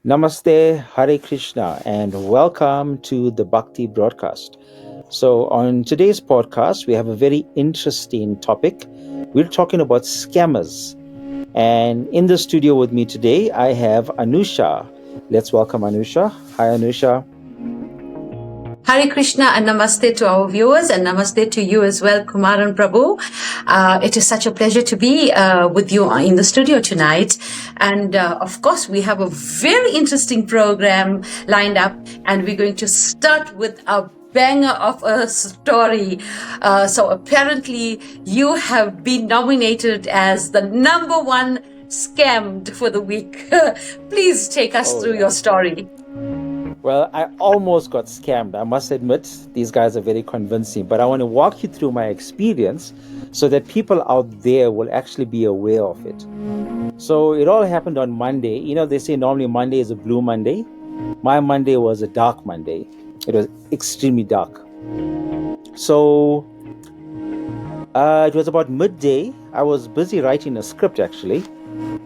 Namaste, Hare Krishna, and welcome to the Bhakti Broadcast. So, on today's podcast, we have a very interesting topic. We're talking about scammers. And in the studio with me today, I have Anusha. Let's welcome Anusha. Hi, Anusha. Hare Krishna and Namaste to our viewers and Namaste to you as well, Kumaran Prabhu. It is such a pleasure to be with you in the studio tonight. And of course, we have a very interesting program lined up, and we're going to start with a banger of a story. So apparently, you have been nominated as the number one scammed for the week. Please take us through your story. Well, I almost got scammed. I must admit, these guys are very convincing, but I want to walk you through my experience so that people out there will actually be aware of it. So it all happened on Monday. You know, they say normally Monday is a blue Monday. My Monday was a dark Monday. It was extremely dark. So it was about midday. I was busy writing a script actually.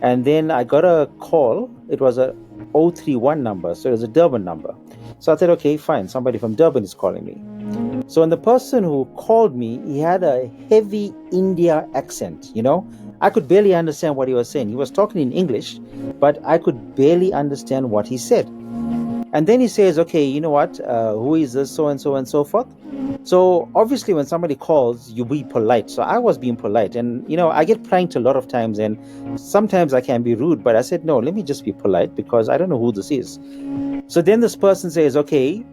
And then I got a call. It was a 031 number, so it was a Durban number. So I said, okay, fine, somebody from Durban is calling me. So, and the person who called me, he had a heavy India accent, you know. I could barely understand what he was saying. He was talking in English, but I could barely understand what he said. And then he says, okay, you know what, who is this, so and so and so forth. So obviously when somebody calls, you be polite. So I was being polite, and you know, I get pranked a lot of times, and sometimes I can be rude, but I said, no, let me just be polite because I don't know who this is. So then this person says, okay,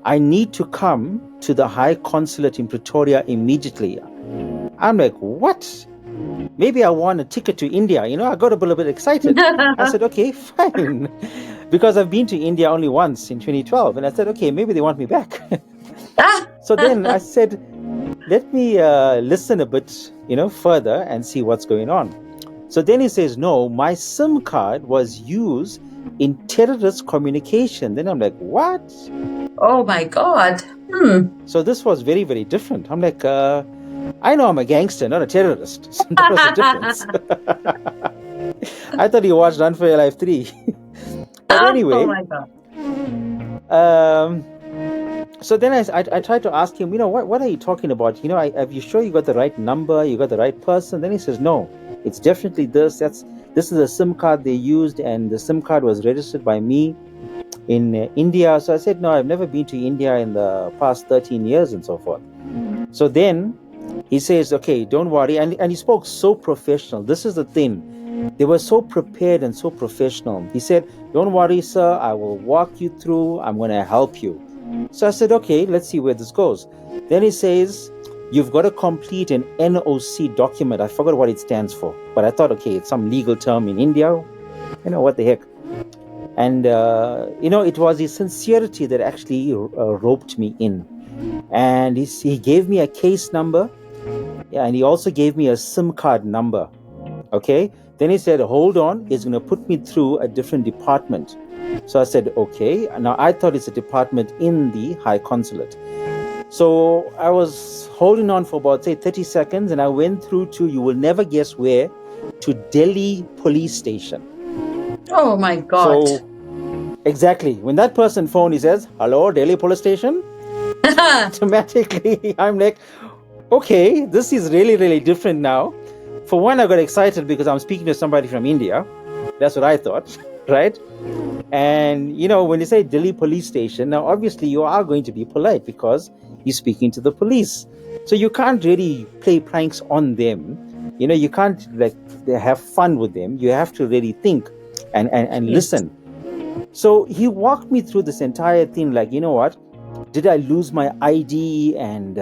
I need to come to the High Consulate in Pretoria immediately. I'm like, what? Maybe I won a ticket to India. You know, I got a little bit excited. I said, okay, fine. Because I've been to India only once in 2012. And I said, okay, maybe they want me back. So then I said, let me listen a bit, you know, further and see what's going on. So then he says, no, my SIM card was used in terrorist communication. Then I'm like, what? Oh my God. So this was very, very different. I'm like, I know I'm a gangster, not a terrorist. So that was the difference. I thought you watched Run for Your Life 3. But anyway. Oh my God. So then I tried to ask him, you know, what are you talking about? You know, are you sure you got the right number? You got the right person? Then he says, no, it's definitely this. This is a SIM card they used, and the SIM card was registered by me in India. So I said, no, I've never been to India in the past 13 years and so forth. So then he says, okay, don't worry. And he spoke so professional. This is the thing. They were so prepared and so professional. He said, don't worry, sir. I will walk you through. I'm going to help you. So I said, okay, let's see where this goes. Then he says, you've got to complete an NOC document. I forgot what it stands for. But I thought, okay, it's some legal term in India. You know, what the heck. And, you know, it was his sincerity that actually roped me in. And he gave me a case number. Yeah, and he also gave me a SIM card number. Okay. Then he said, hold on. He's going to put me through a different department. So I said, okay. Now I thought it's a department in the High Consulate. So I was holding on for about, say, 30 seconds. And I went through to, you will never guess where, to Delhi police station. Oh my God. So exactly. When that person phoned, he says, hello, Delhi police station. Automatically, I'm like, okay, this is really, really different now. For one, I got excited because I'm speaking to somebody from India. That's what I thought, right? And, you know, when you say Delhi police station, now obviously you are going to be polite because you're speaking to the police. So you can't really play pranks on them. You know, you can't like have fun with them. You have to really think and listen. So he walked me through this entire thing like, you know what? Did I lose my ID and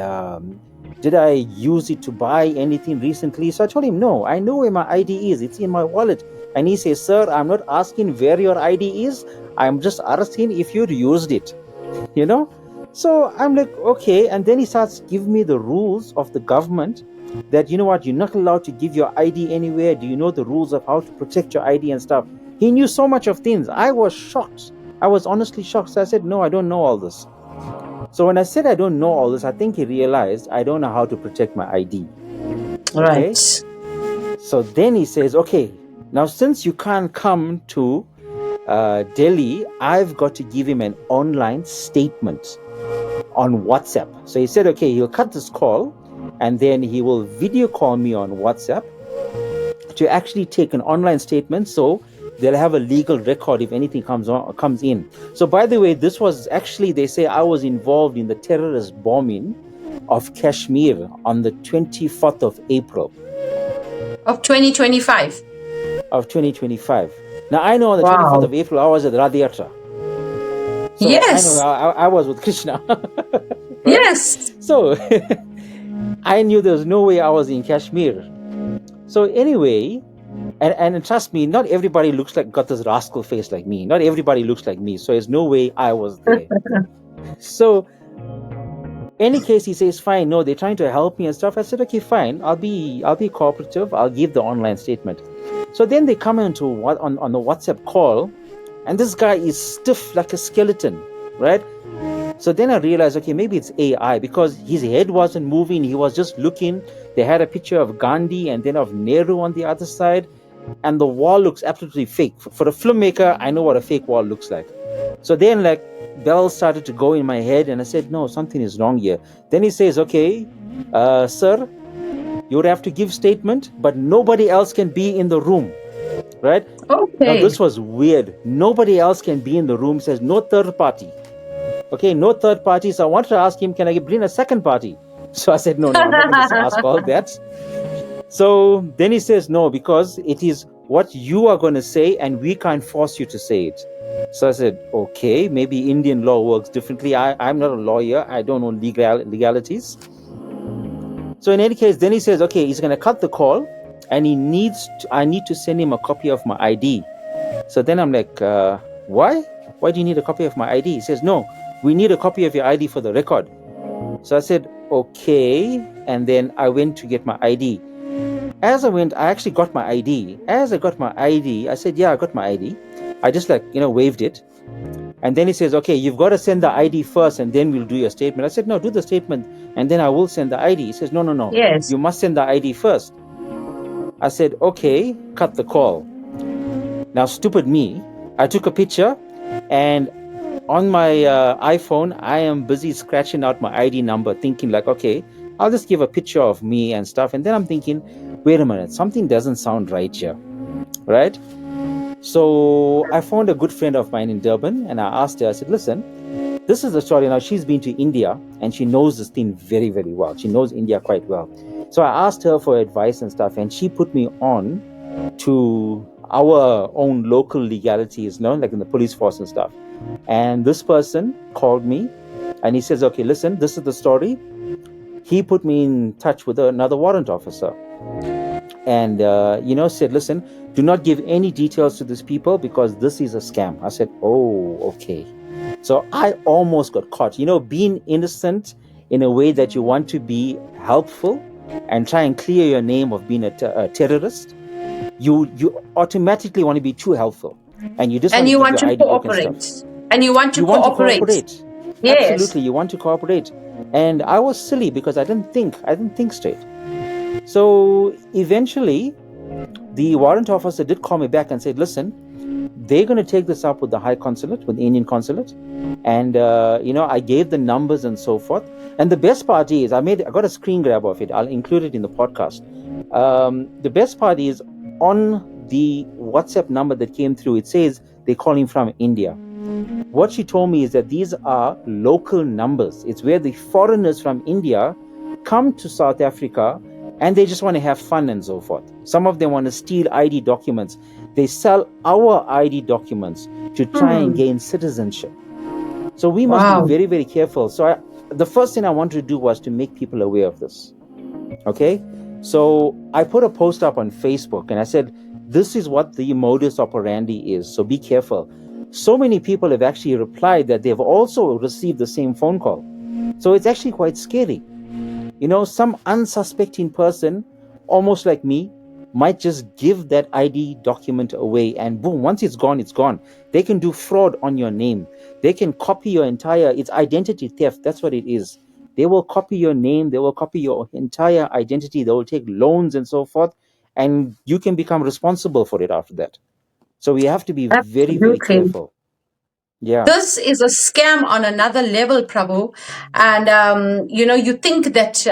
did I use it to buy anything recently? So I told him, no, I know where my ID is. It's in my wallet. And he says, sir, I'm not asking where your ID is. I'm just asking if you'd used it, you know? So I'm like, okay. And then he starts giving me the rules of the government that, you know what, you're not allowed to give your ID anywhere. Do you know the rules of how to protect your ID and stuff? He knew so much of things. I was shocked. I was honestly shocked. So I said, no, I don't know all this. So when I said I don't know all this, I think he realized I don't know how to protect my ID. Right. So then he says, okay, now since you can't come to Delhi, I've got to give him an online statement on WhatsApp. So he said, okay, he'll cut this call and then he will video call me on WhatsApp to actually take an online statement. So they'll have a legal record if anything comes in. So by the way, this was actually, they say I was involved in the terrorist bombing of Kashmir on the 24th of April. Of 2025. Of 2025. Now I know on the Wow. 24th of April I was at Radha Yatra. So Yes. I know I was with Krishna. Right? Yes. So I knew there was no way I was in Kashmir. So anyway, and trust me, not everybody looks like got this rascal face like me. Not everybody looks like me. So there's no way I was there. So any case, he says, fine, no, they're trying to help me and stuff. I said, okay, fine, I'll be cooperative. I'll give the online statement. So then they come into on the WhatsApp call, and this guy is stiff like a skeleton, right? So then I realized, okay, maybe it's AI because his head wasn't moving. He was just looking. They had a picture of Gandhi and then of Nehru on the other side. And the wall looks absolutely fake. For a filmmaker, I know what a fake wall looks like. So then like bells started to go in my head and I said, no, something is wrong here. Then he says, okay, sir, you would have to give statement, but nobody else can be in the room, right? Okay. Now this was weird. Nobody else can be in the room. Says no third party. Okay, no third party. So I wanted to ask him, can I bring a second party? So I said, no, I'm not going to ask all that. So then he says, no, because it is what you are going to say and we can't force you to say it. So I said, okay, maybe Indian law works differently. I'm not a lawyer. I don't know legalities. So in any case, then he says, okay, he's going to cut the call and I need to send him a copy of my ID. So then I'm like, why? Why do you need a copy of my ID? He says, no, we need a copy of your ID for the record. So I said, okay. And then I went to get my ID. As I went, I actually got my ID. As I got my ID, I said, yeah, I got my ID. I just waved it. And then he says, okay, you've got to send the ID first and then we'll do your statement. I said, no, do the statement and then I will send the ID. He says, no. Yes. You must send the ID first. I said, okay, cut the call. Now, stupid me, I took a picture and on my iPhone, I am busy scratching out my ID number, thinking like, okay, I'll just give a picture of me and stuff. And then I'm thinking, wait a minute, something doesn't sound right here, right? So I found a good friend of mine in Durban and I asked her, I said, listen, this is the story. Now, she's been to India and she knows this thing very, very well. She knows India quite well. So I asked her for advice and stuff and she put me on to our own local legalities, like in the police force and stuff. And this person called me and he says, okay, listen, this is the story. He put me in touch with another warrant officer and, said, listen, do not give any details to these people because this is a scam. I said, oh, okay. So I almost got caught, being innocent in a way that you want to be helpful and try and clear your name of being a terrorist. You automatically want to be too helpful and you just want to give your ID book and stuff. And you want to cooperate. Yes. Absolutely, you want to cooperate. And I was silly because I didn't think straight. So eventually, the warrant officer did call me back and said, listen, they're going to take this up with the High Consulate, with the Indian Consulate. And, I gave the numbers and so forth. And the best part is, I got a screen grab of it. I'll include it in the podcast. The best part is on the WhatsApp number that came through, it says they're calling from India. What she told me is that these are local numbers. It's where the foreigners from India come to South Africa and they just want to have fun and so forth. Some of them want to steal ID documents. They sell our ID documents to try and gain citizenship. So we must be very, very careful. So the first thing I wanted to do was to make people aware of this. Okay? So I put a post up on Facebook and I said, this is what the modus operandi is. So be careful. So many people have actually replied that they've also received the same phone call. So it's actually quite scary. Some unsuspecting person, almost like me, might just give that ID document away and boom, once it's gone, it's gone. They can do fraud on your name. They can copy your it's identity theft. That's what it is. They will copy your name. They will copy your entire identity. They will take loans and so forth. And you can become responsible for it after that. So we have to be very, very Absolutely. careful. Yeah. This is a scam on another level, Prabhu. And, you think that,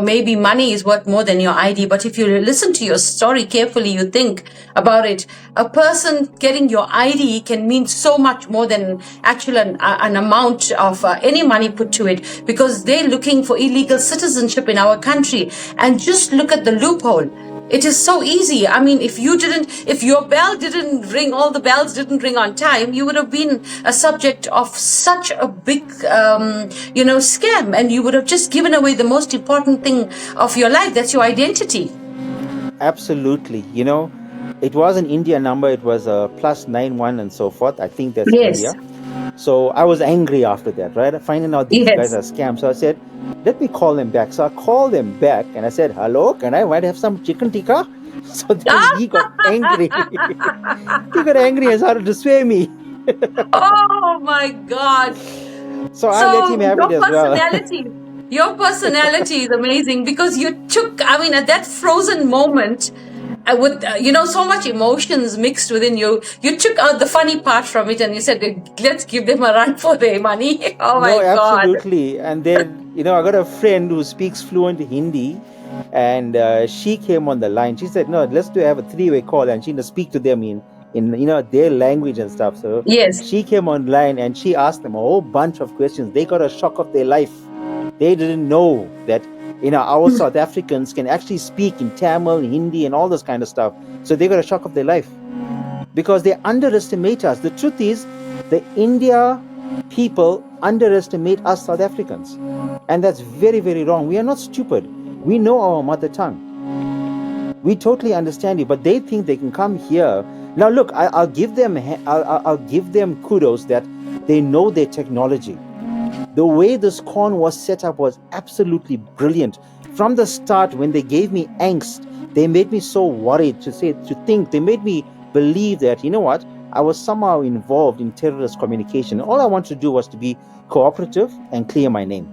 maybe money is worth more than your ID. But if you listen to your story carefully, you think about it. A person getting your ID can mean so much more than actual an amount of any money put to it, because they're looking for illegal citizenship in our country. And just look at the loophole. It is so easy. I mean, if your bell didn't ring, all the bells didn't ring on time, you would have been a subject of such a big, scam, and you would have just given away the most important thing of your life. That's your identity. Absolutely. It was an India number. It was a +91 and so forth. I think that's Yes. India. So I was angry after that, right? Finding out these guys Yes. are scams. So I said, let me call them back. So I called them back and I said, hello, can I might have some chicken tikka? So then he got angry. He got angry and started to swear me. Oh my God. So I let him have it as well. Your personality is amazing, because you took, at that frozen moment, with, so much emotions mixed within you, you took out the funny part from it and you said, let's give them a run for their money. Oh my No, God. absolutely. And then, I got a friend who speaks fluent Hindi, and she came on the line. She said, no, let's have a three-way call, and she speak to them in their language and stuff. So Yes. she came online and she asked them a whole bunch of questions. They got a shock of their life. They didn't know that our South Africans can actually speak in Tamil, Hindi, and all this kind of stuff. So they got a shock of their life because they underestimate us. The truth is, the India people underestimate us South Africans, and that's very, very wrong. We are not stupid. We know our mother tongue. We totally understand you, but they think they can come here. Now, look, I'll give them kudos that they know their technology. The way this con was set up was absolutely brilliant. From the start, when they gave me angst, they made me so worried to think. They made me believe that, what, I was somehow involved in terrorist communication. All I wanted to do was to be cooperative and clear my name.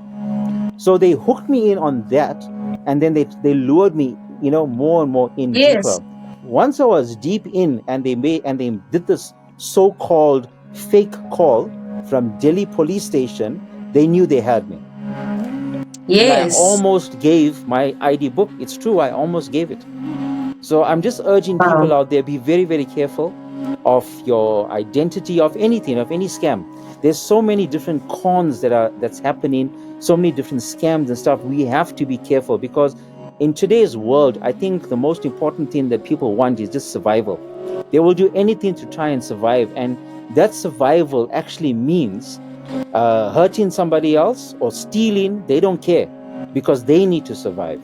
So they hooked me in on that, and then they lured me, more and more in deeper. Once I was deep in, and they did this so-called fake call from Delhi police station, they knew they had me. Yes. And I almost gave my ID book. It's true, I almost gave it. So I'm just urging people out there, be very, very careful of your identity, of anything, of any scam. There's so many different cons that's happening, so many different scams and stuff. We have to be careful, because in today's world, I think the most important thing that people want is just survival. They will do anything to try and survive, and that survival actually means hurting somebody else or stealing. They don't care, because they need to survive.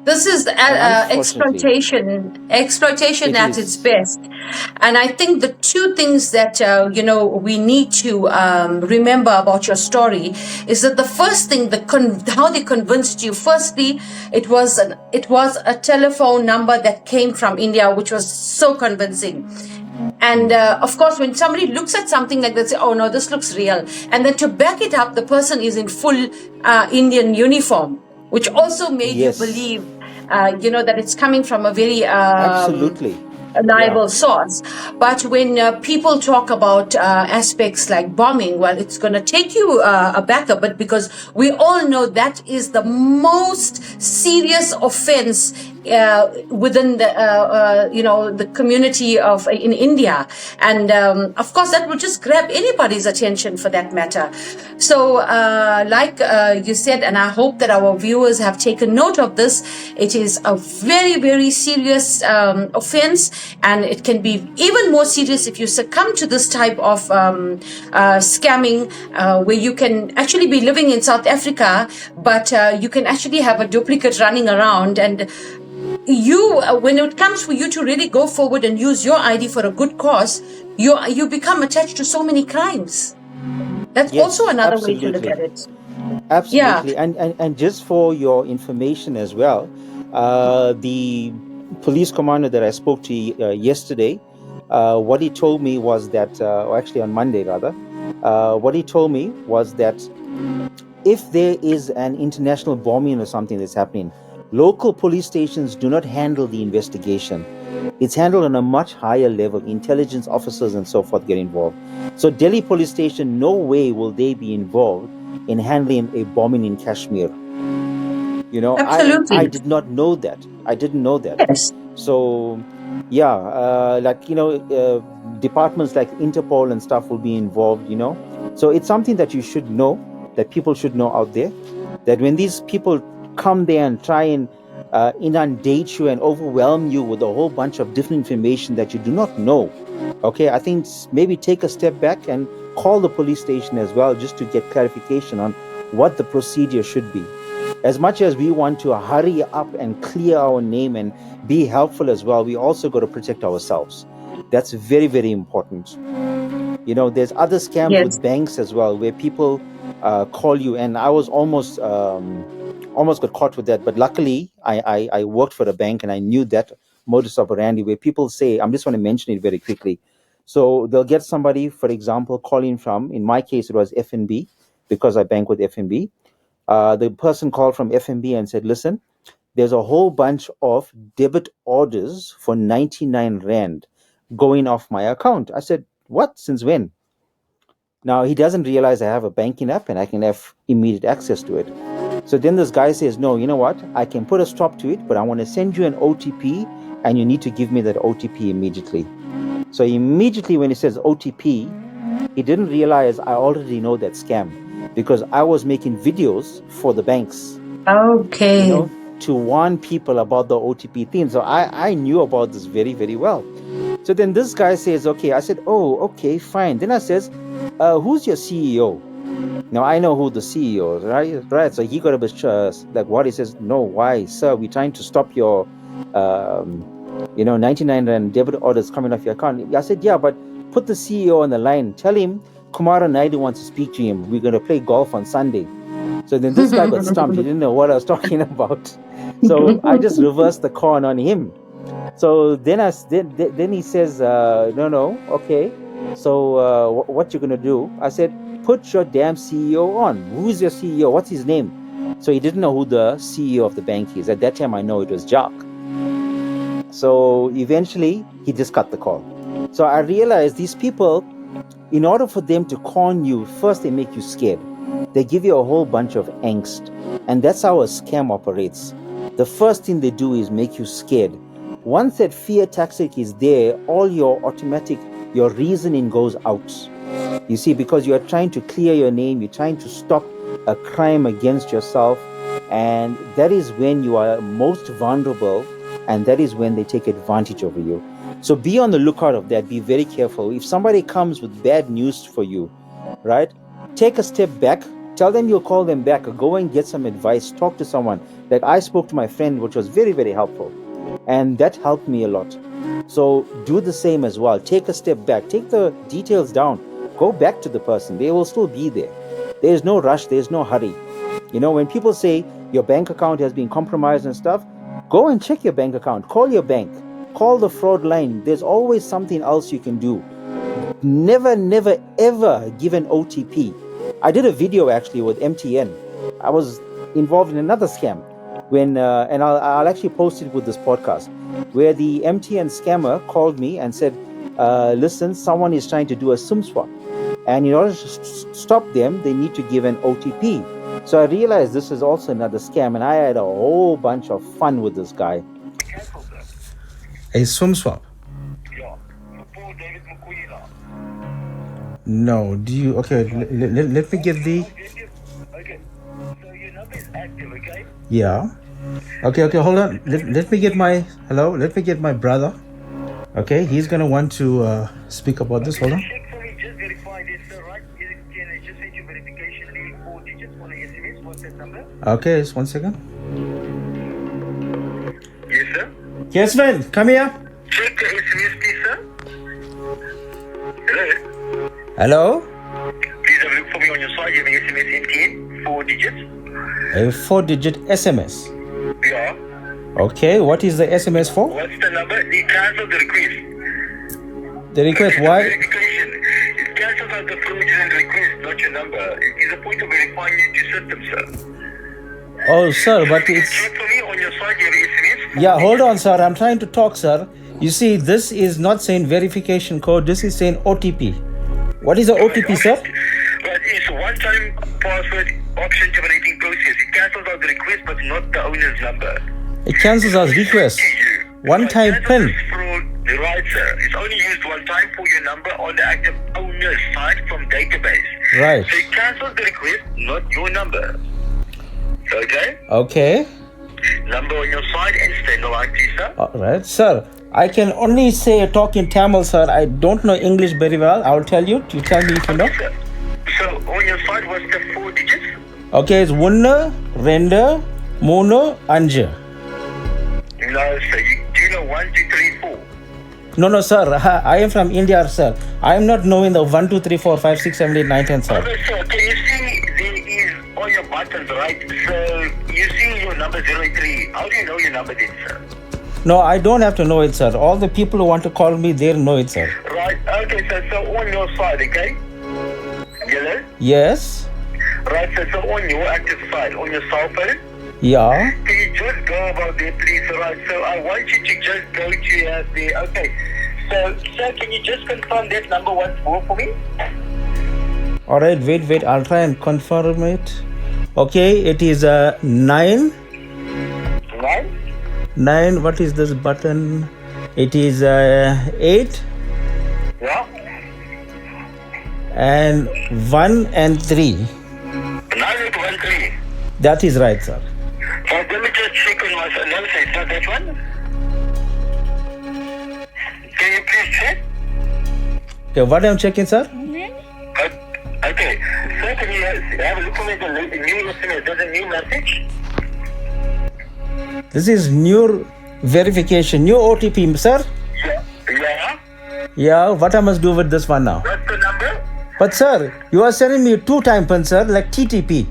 This is exploitation at its best. And I think the two things that, we need to remember about your story is that the first thing, how they convinced you. Firstly, it was a telephone number that came from India, which was so convincing. And of course, when somebody looks at something like that, say, oh no, this looks real. And then to back it up, the person is in full Indian uniform, which also made you believe, that it's coming from a very absolutely reliable source. But when people talk about aspects like bombing, well, it's going to take you a backup, but because we all know that is the most serious offense within the community in India, and of course that would just grab anybody's attention for that matter. So like you said, and I hope that our viewers have taken note of this, it is a very, very serious offense, and it can be even more serious if you succumb to this type of scamming, where you can actually be living in South Africa, but you can actually have a duplicate running around, and when it comes for you to really go forward and use your ID for a good cause, you become attached to so many crimes. That's also another way to look at it. Absolutely. Yeah. And just for your information as well, the police commander that I spoke to yesterday, what he told me was that, or actually on Monday rather, what he told me was that if there is an international bombing or something that's happening, local police stations do not handle the investigation. It's handled on a much higher level. Intelligence officers and so forth get involved. So Delhi police station, no way will they be involved in handling a bombing in Kashmir. I Absolutely. did not know that. I didn't know that. Yes. So yeah, departments like Interpol and stuff will be involved. So it's something that you should know, that people should know out there, that when these people come there and try and inundate you and overwhelm you with a whole bunch of different information that you do not know, okay, I think maybe take a step back and call the police station as well, just to get clarification on what the procedure should be. As much as we want to hurry up and clear our name and be helpful as well, we also got to protect ourselves. That's very, very important. There's other scams Yes. with banks as well, where people call you, and I was almost got caught with that. But luckily, I worked for a bank, and I knew that modus operandi, where people say, I'm just want to mention it very quickly. So they'll get somebody, for example, calling from, in my case, it was FNB, because I bank with FNB. The person called from FNB and said, listen, there's a whole bunch of debit orders for 99 Rand going off my account. I said, what? Since when? Now, he doesn't realize I have a banking app and I can have immediate access to it. So then this guy says, no, you know what? I can put a stop to it, but I want to send you an OTP and you need to give me that OTP immediately. So immediately when he says OTP, he didn't realize I already know that scam, because I was making videos for the banks, Okay. to warn people about the OTP thing. So I knew about this very, very well. So then this guy says, okay. I said, oh, okay, fine. Then I says, who's your CEO? Now I know who the CEO is, right? Right. So he got a bit like what? He says, no, why, sir? We're trying to stop your 99 Rand debit orders coming off your account. I said, yeah, but put the CEO on the line. Tell him Kumaran Naidu wants to speak to him. We're going to play golf on Sunday. So then this guy got stumped. He didn't know what I was talking about. So I just reversed the con on him. So then he says, no, okay. So what you going to do? I said, put your damn CEO on. Who's your CEO? What's his name? So he didn't know who the CEO of the bank is. At that time, I know it was Jack. So eventually, he just cut the call. So I realized these people, in order for them to con you, first they make you scared. They give you a whole bunch of angst. And that's how a scam operates. The first thing they do is make you scared. Once that fear tactic is there, all your reasoning goes out. You see, because you are trying to clear your name, you're trying to stop a crime against yourself. And that is when you are most vulnerable, and that is when they take advantage of you. So be on the lookout of that. Be very careful. If somebody comes with bad news for you, right, take a step back. Tell them you'll call them back, or go and get some advice. Talk to someone. Like I spoke to my friend, which was very, very helpful. And that helped me a lot. So do the same as well. Take a step back. Take the details down. Go back to the person. They will still be there. There's no rush. There's no hurry. When people say your bank account has been compromised and stuff, go and check your bank account. Call your bank. Call the fraud line. There's always something else you can do. Never, never, ever give an OTP. I did a video actually with MTN. I was involved in another scam and I'll actually post it with this podcast, where the MTN scammer called me and said, listen, someone is trying to do a SIM swap. And in order to stop them, they need to give an OTP. So I realized this is also another scam, and I had a whole bunch of fun with this guy. A SIM swap? Yeah. No, do you? Okay, let me get the. Okay. So your number is active, okay? Yeah. Okay, hold on. Let me get my. Hello, let me get my brother. Okay, he's gonna want to speak about this. Hold on. Check for me, just verify this, sir, right? Can I just send you verification link 4 digits on the SMS? What's that number? Okay, just 1 second. Yes, sir. Yes, man, come here. Check the SMS, please, sir. Hello? Hello? Please have a look for me on your side. You have an SMS MTN, 4 digits. A 4-digit SMS. Yeah. Okay, what is the SMS for? What's the number? They cancelled the request. The request, why? Verification. It cancels out the fraudulent request, not your number. It is a point of verifying into system, sir. Oh, sir, but it's... Check for me on your side, you have SMS. Yeah, hold on, sir. I'm trying to talk, sir. You see, this is not saying verification code. This is saying OTP. What is the OTP, sir? But it's one-time password option terminating process. It cancels out the request, but not the owner's number. It cancels our request. One-time PIN. Right, sir. It's only used one time for your number on the active owner's side from database. Right. So it cancels the request, not your number. Okay? Okay. Number on your side and stay no line, please, sir. All right, sir. I can only say talk in Tamil, sir. I don't know English very well. I will tell you. You tell me if you know. Sir. So on your side, what's the 4 digits? Okay, it's 1, 2, 3, 5. No, sir. Do you know 1, 2, 3, 4? No, sir. I am from India, sir. I am not knowing the 1, 2, 3, 4, 5, 6, 7, 8, 9, 10, sir. Okay, sir. Can you see there is on your buttons, right? So you see your number 03. How do you know your number then, sir? No, I don't have to know it, sir. All the people who want to call me, they know it, sir. Right. Okay, sir. So on your side, okay? Hello? Yes. Right, sir. So on your active side, on your cell phone, Yeah. can you just go about there, please? Right. So I want you to just go to there. Okay. So, sir, can you just confirm that number once more for me? All right. Wait. I'll try and confirm it. Okay. It is 9. 9? 9. What is this button? It is 8 Yeah. and 1 and 3. 9813. That is right, sir. So let me just check on my phone. No, sir, it's not that one. Can you please check? Okay. What I'm checking, sir? Okay. Sir, can you have a look at the new SMS? There's a new message. This is new verification, new OTP, sir. Yeah. Yeah. What I must do with this one now? What's the number? But sir, you are sending me 2-time PIN, sir, like TTP.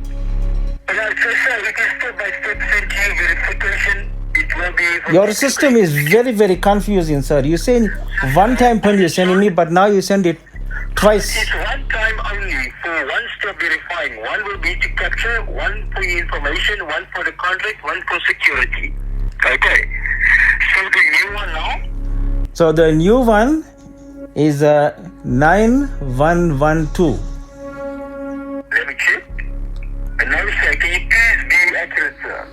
Right, so sir, it is step-by-step sent to you verification. It will be... Your system is very, very confusing, sir. You saying 1-time PIN you're sending me, but now you send it twice. It's one time only for one step verifying. One will be to capture, one for your information, one for the contract, one for security. Okay. So the new one now? So the new one is 9112. Let me check. And now, sir, can you please be accurate, sir?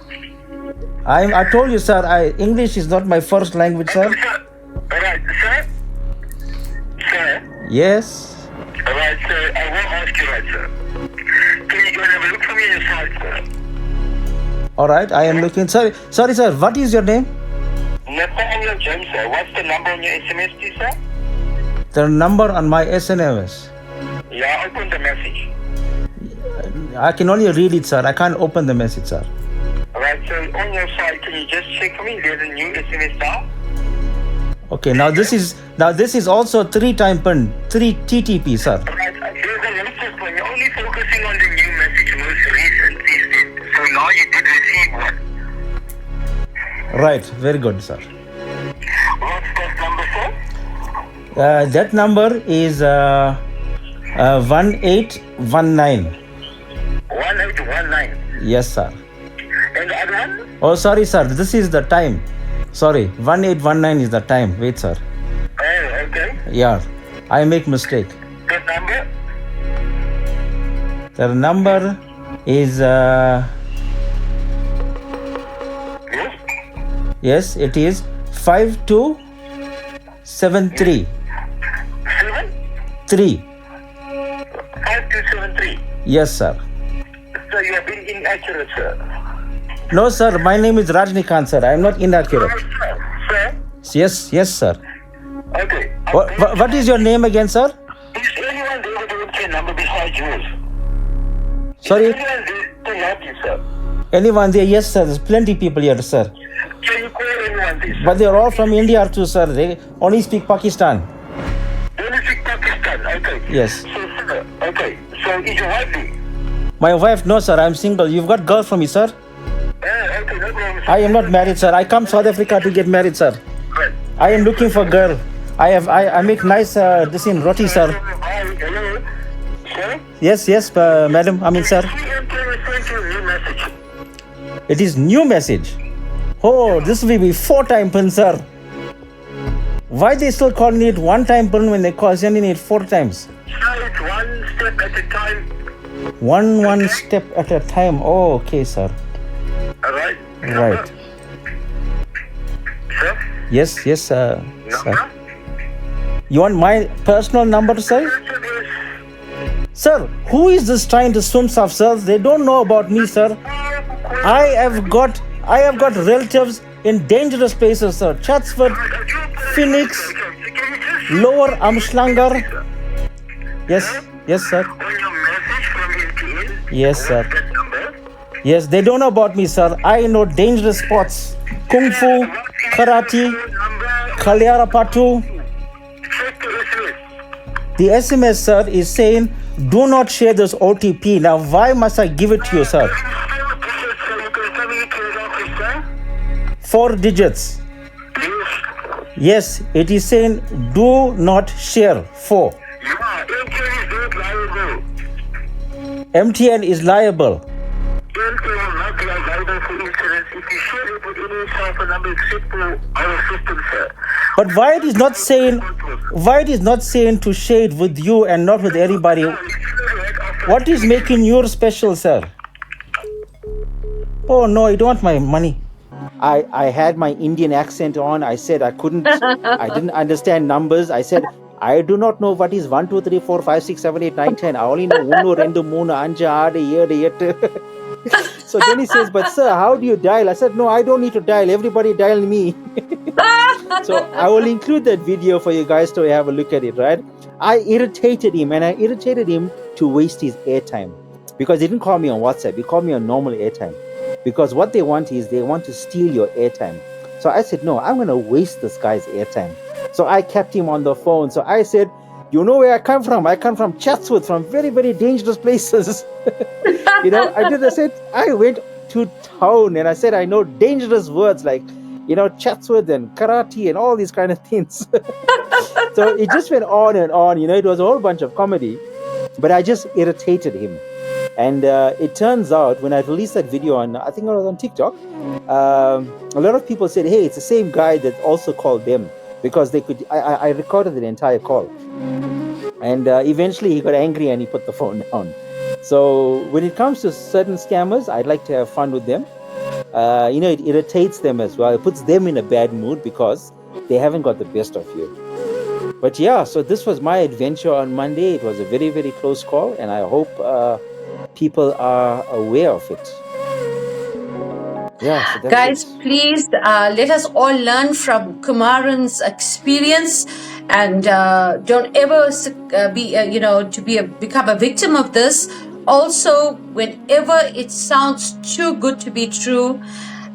I told you, sir, English is not my first language, sir. Okay, sir. Alright, sir? Sir? Yes. Alright, sir, I will ask you right, sir. Can you go and have a look for me on your side, sir? All right, I am looking. Sorry, sir. What is your name? Nathaniel James, sir. What's the number on your SMS, please, sir? The number on my SMS. Yeah, open the message. I can only read it, sir. I can't open the message, sir. Alright, so on your side, can you just check for me? There's a new SMS now. Okay, now this is also 3-time PIN, 3 TTP, sir. Alright, there's a latest one. You're only focusing on the new message most recent, please. So now you did receive one. Right, very good, sir. What's that number, sir? That number is 1819. 1819. Yes, sir. And the other one? Oh, sorry, sir. This is the time. Sorry, 1819 is the time. Wait, sir. Oh, okay. Yeah, I make mistake. That number? The number is Yes? yes, it is 5273. 3. 5273. Yes, sir. So you have been inaccurate, sir. No, sir. My name is Rajnikant, sir. I am not inaccurate. Sir? Yes, sir. Okay. What is your name again, sir? Is anyone there with a wheelchair number besides yours? Sorry, Is anyone there to help you, sir? anyone there? Yes, sir. There's plenty people here, sir. Can you call anyone there, sir? But they're all from India too, sir. They only speak Pakistan. Only speak Pakistan, okay. Yes. So, sir, okay. So is your wife there? My wife, no, sir. I'm single. You've got girl for me, sir. Okay, no problem, sir. I am not married, sir. I come South Africa to get married, sir. Right. I am looking for girl. I make nice this in roti, sir. Hi, hello. Sir? Yes, madam. I mean, sir. She sent you a new message. It is new message. Oh, this will be 4-time PIN, sir. Why they still calling it one-time burn when they call sending it 4 times? Sir, it's one step at a time. One step at a time. Oh, okay, sir. Alright? Right. Sir? Yes, sir. Number? You want my personal number, sir? Sir, who is this trying to swim stuff, sir? They don't know about me, sir. I have got relatives in dangerous places, sir. Chatsworth, Phoenix, Lower Amschlanger. Yes, sir. On your message from LTN? Yes, sir. That number? Yes, they don't know about me, sir. I know dangerous spots. Kung Fu, Karate, Kalyarapatu. Check the SMS. The SMS, sir, is saying, do not share this OTP. Now, why must I give it to you, sir? 4 digits. Yes, it is saying, do not share. 4. MTN is liable. MTN is not liable for insurance if you share it with any cell phone number except for our system, sir. But why it is not saying to share it with you and not with everybody? What is making you special, sir? Oh no, you don't want my money. I had my Indian accent on. I said I didn't understand numbers. I said, I do not know what is 1, 2, 3, 4, 5, 6, 7, 8, 9, 10. I only know 1, 2, 3, 4, 5, 6, 7, 8. So then he says, but sir, how do you dial? I said, no, I don't need to dial. Everybody dial me. So I will include that video for you guys to have a look at it, right? I irritated him to waste his airtime because he didn't call me on WhatsApp. He called me on normal airtime because what they want is they want to steal your airtime. So I said, no, I'm going to waste this guy's airtime. So I kept him on the phone. So I said, you know where I come from? I come from Chatsworth, from very, very dangerous places. I said, I went to town and I said, I know dangerous words like, Chatsworth and karate and all these kind of things. So it just went on and on. It was a whole bunch of comedy, but I just irritated him. And it turns out when I released that video on, I think it was on TikTok, a lot of people said, hey, it's the same guy that also called them because they could. I recorded the entire call. And eventually he got angry and he put the phone down. So when it comes to certain scammers, I'd like to have fun with them. It irritates them as well. It puts them in a bad mood because they haven't got the best of you. But yeah, so this was my adventure on Monday. It was a very, very close call, and I hope people are aware of it. Yeah, so guys, please let us all learn from Kumaran's experience, and don't ever become a victim of this. Also, whenever it sounds too good to be true,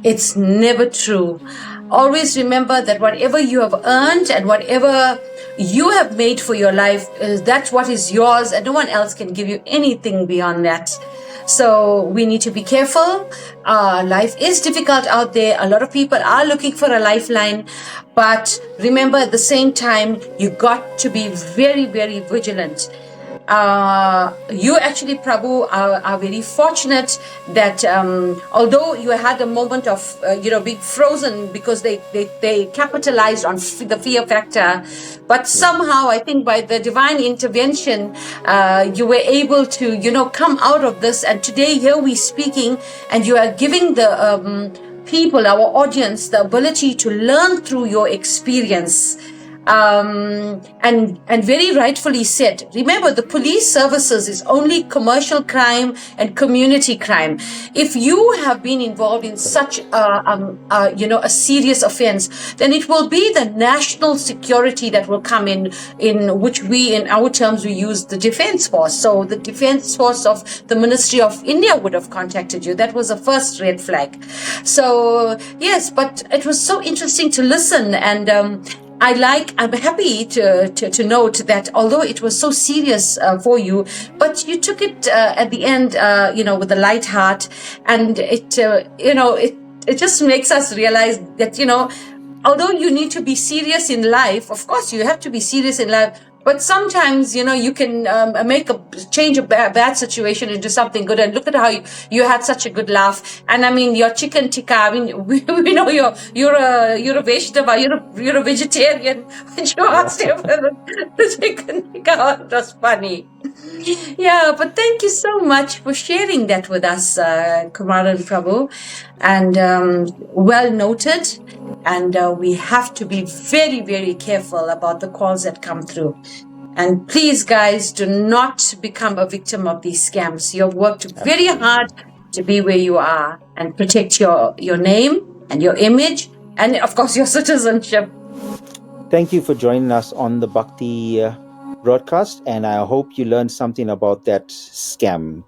it's never true. Always remember that whatever you have earned and whatever you have made for your life, that's what is yours, and no one else can give you anything beyond that. So we need to be careful. Life is difficult out there. A lot of people are looking for a lifeline. But remember, at the same time, you got to be very, very vigilant. You actually, Prabhu, are very fortunate that although you had a moment of being frozen because they capitalized on the fear factor, but somehow I think by the divine intervention you were able to come out of this, and today here we speaking, and you are giving the people, our audience, the ability to learn through your experience. And very rightfully said, remember, the police services is only commercial crime and community crime. If you have been involved in such a serious offense, then it will be the national security that will come in which we, in our terms, we use the defense force. So the defense force of the Ministry of India would have contacted you. That was the first red flag. So yes, but it was so interesting to listen, and I'm happy to note that although it was so serious for you, but you took it at the end, with a light heart, and it just makes us realize that, although you need to be serious in life, of course you have to be serious in life, But sometimes, you can change a bad situation into something good. And look at how you had such a good laugh. And I mean, your chicken tikka. I mean, we know you're a vegetable. You're a vegetarian. But you asked him for the chicken tikka. It was funny. Yeah, but thank you so much for sharing that with us, Kumaran Prabhu. And well noted. And we have to be very, very careful about the calls that come through. And please, guys, do not become a victim of these scams. You have worked very hard to be where you are and protect your name and your image and, of course, your citizenship. Thank you for joining us on the Bhakti broadcast, and I hope you learned something about that scam.